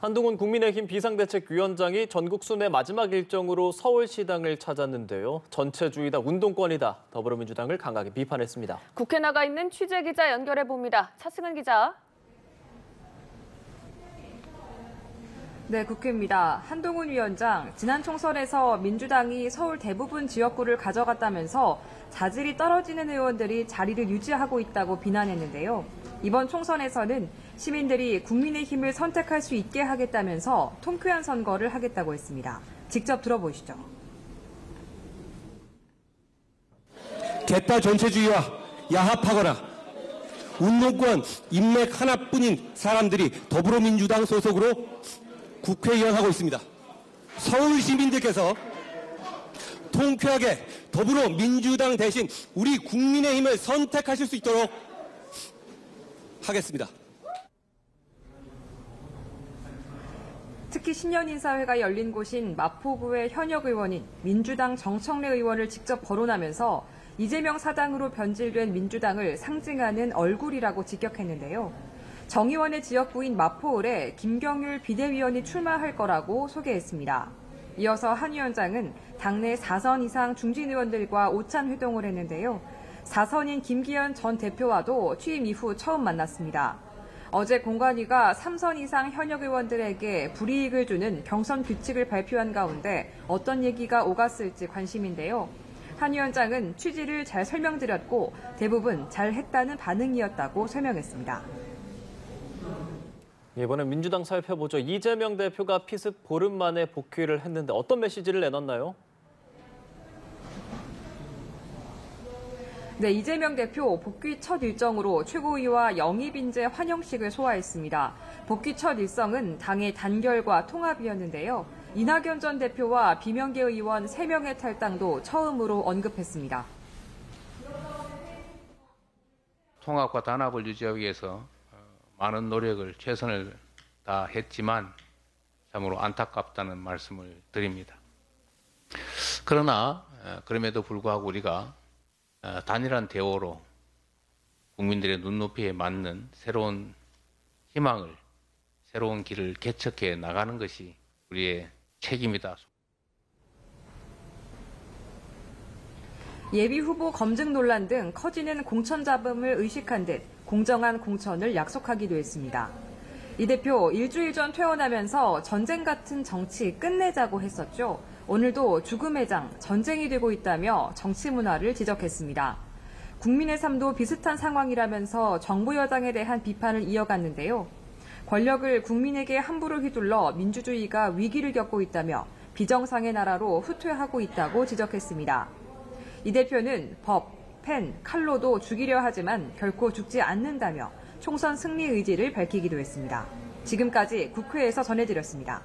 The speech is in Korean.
한동훈 국민의힘 비상대책위원장이 전국 순회 마지막 일정으로 서울시당을 찾았는데요. 전체주의다, 운동권이다, 더불어민주당을 강하게 비판했습니다. 국회 나가 있는 취재기자 연결해봅니다. 차승은 기자. 네, 국회입니다. 한동훈 위원장, 지난 총선에서 민주당이 서울 대부분 지역구를 가져갔다면서 자질이 떨어지는 의원들이 자리를 유지하고 있다고 비난했는데요. 이번 총선에서는 시민들이 국민의힘을 선택할 수 있게 하겠다면서 통쾌한 선거를 하겠다고 했습니다. 직접 들어보시죠. 개딸 전체주의와 야합하거나 운동권 인맥 하나뿐인 사람들이 더불어민주당 소속으로 국회의원하고 있습니다. 서울 시민들께서 통쾌하게 더불어민주당 대신 우리 국민의힘을 선택하실 수 있도록 하겠습니다. 특히 신년인사회가 열린 곳인 마포구의 현역 의원인 민주당 정청래 의원을 직접 거론하면서 이재명 사당으로 변질된 민주당을 상징하는 얼굴이라고 직격했는데요. 정 의원의 지역구인 마포을에 김경률 비대위원이 출마할 거라고 소개했습니다. 이어서 한 위원장은 당내 4선 이상 중진 의원들과 오찬 회동을 했는데요. 4선인 김기현 전 대표와도 취임 이후 처음 만났습니다. 어제 공관위가 3선 이상 현역 의원들에게 불이익을 주는 경선 규칙을 발표한 가운데 어떤 얘기가 오갔을지 관심인데요. 한 위원장은 취지를 잘 설명드렸고 대부분 잘 했다는 반응이었다고 설명했습니다. 이번엔 민주당 살펴보죠. 이재명 대표가 피습 보름 만에 복귀를 했는데 어떤 메시지를 내놨나요? 네, 이재명 대표 복귀 첫 일정으로 최고위와 영입인재 환영식을 소화했습니다. 복귀 첫 일정은 당의 단결과 통합이었는데요. 이낙연 전 대표와 비명계 의원 3명의 탈당도 처음으로 언급했습니다. 통합과 단합을 유지하기 위해서 많은 노력을 최선을 다했지만 참으로 안타깝다는 말씀을 드립니다. 그러나 그럼에도 불구하고 우리가 단일한 대오로 국민들의 눈높이에 맞는 새로운 희망을, 새로운 길을 개척해 나가는 것이 우리의 책임이다. 예비후보 검증 논란 등 커지는 공천 잡음을 의식한 듯 공정한 공천을 약속하기도 했습니다. 이 대표 일주일 전 퇴원하면서 전쟁 같은 정치 끝내자고 했었죠. 오늘도 죽음의 장, 전쟁이 되고 있다며 정치 문화를 지적했습니다. 국민의 삶도 비슷한 상황이라면서 정부 여당에 대한 비판을 이어갔는데요. 권력을 국민에게 함부로 휘둘러 민주주의가 위기를 겪고 있다며 비정상의 나라로 후퇴하고 있다고 지적했습니다. 이 대표는 법, 펜, 칼로도 죽이려 하지만 결코 죽지 않는다며 총선 승리 의지를 밝히기도 했습니다. 지금까지 국회에서 전해드렸습니다.